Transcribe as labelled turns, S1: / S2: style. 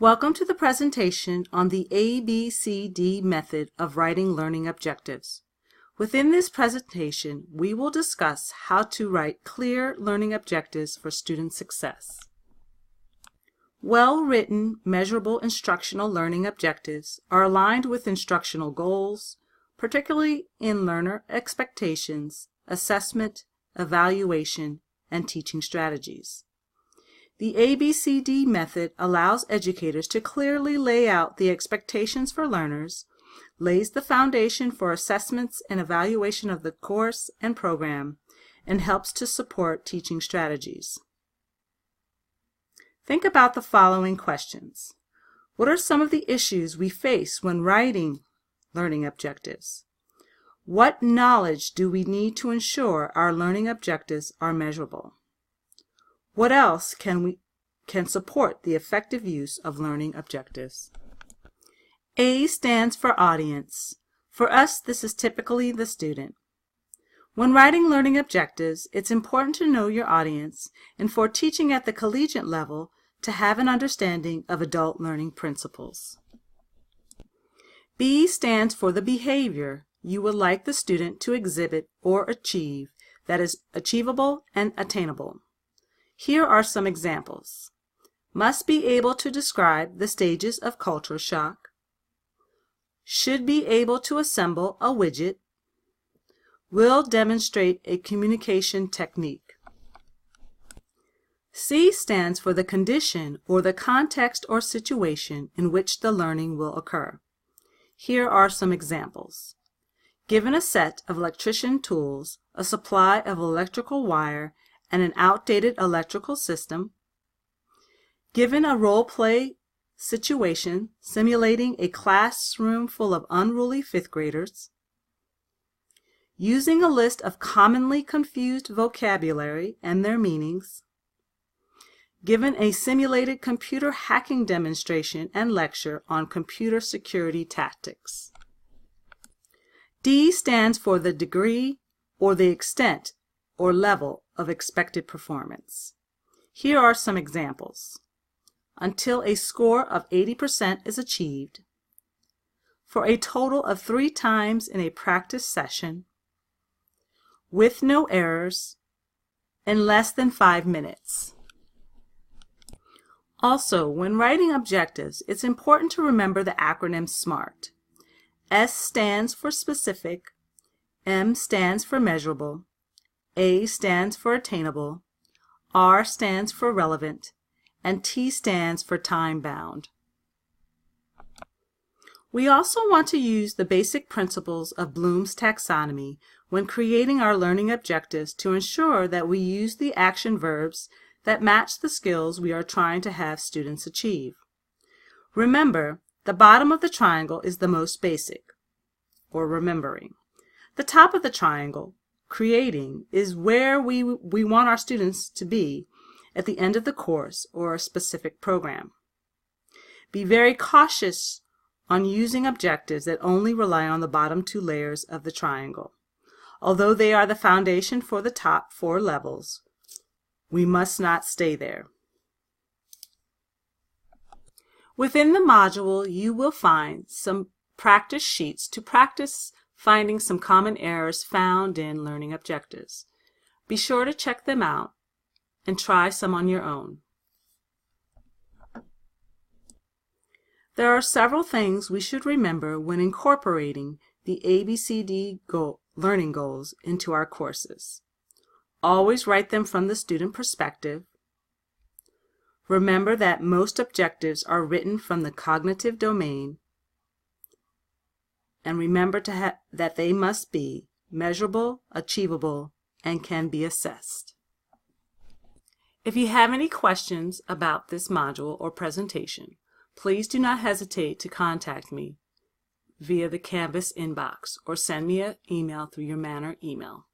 S1: Welcome to the presentation on the ABCD method of writing learning objectives. Within this presentation, we will discuss how to write clear learning objectives for student success. Well-written, measurable instructional learning objectives are aligned with instructional goals, particularly in learner expectations, assessment, evaluation, and teaching strategies. The ABCD method allows educators to clearly lay out the expectations for learners, lays the foundation for assessments and evaluation of the course and program, and helps to support teaching strategies. Think about the following questions. What are some of the issues we face when writing learning objectives? What knowledge do we need to ensure our learning objectives are measurable? What else can support the effective use of learning objectives? A stands for audience. For us, this is typically the student. When writing learning objectives, it's important to know your audience and for teaching at the collegiate level to have an understanding of adult learning principles. B stands for the behavior you would like the student to exhibit or achieve that is achievable and attainable. Here are some examples. Must be able to describe the stages of culture shock. Should be able to assemble a widget. Will demonstrate a communication technique. C stands for the condition or the context or situation in which the learning will occur. Here are some examples. Given a set of electrician tools, a supply of electrical wire, and an outdated electrical system. Given a role-play situation simulating a classroom full of unruly fifth graders. Using a list of commonly confused vocabulary and their meanings. Given a simulated computer hacking demonstration and lecture on computer security tactics. D stands for the degree or the extent or level of expected performance. Here are some examples. Until a score of 80% is achieved, for a total of 3 times in a practice session, with no errors, in less than 5 minutes. Also, when writing objectives, it's important to remember the acronym SMART. S stands for specific, M stands for measurable, A stands for attainable, R stands for relevant, and T stands for time-bound. We also want to use the basic principles of Bloom's taxonomy when creating our learning objectives to ensure that we use the action verbs that match the skills we are trying to have students achieve. Remember, the bottom of the triangle is the most basic, or remembering. The top of the triangle, creating, is where we want our students to be at the end of the course or a specific program. Be very cautious on using objectives that only rely on the bottom 2 layers of the triangle. Although they are the foundation for the top 4 levels, we must not stay there. Within the module, you will find some practice sheets to practice finding some common errors found in learning objectives. Be sure to check them out and try some on your own. There are several things we should remember when incorporating the ABCD learning goals into our courses. Always write them from the student perspective. Remember that most objectives are written from the cognitive domain. And remember that they must be measurable, achievable, and can be assessed. If you have any questions about this module or presentation, please do not hesitate to contact me via the Canvas inbox or send me an email through your Manor email.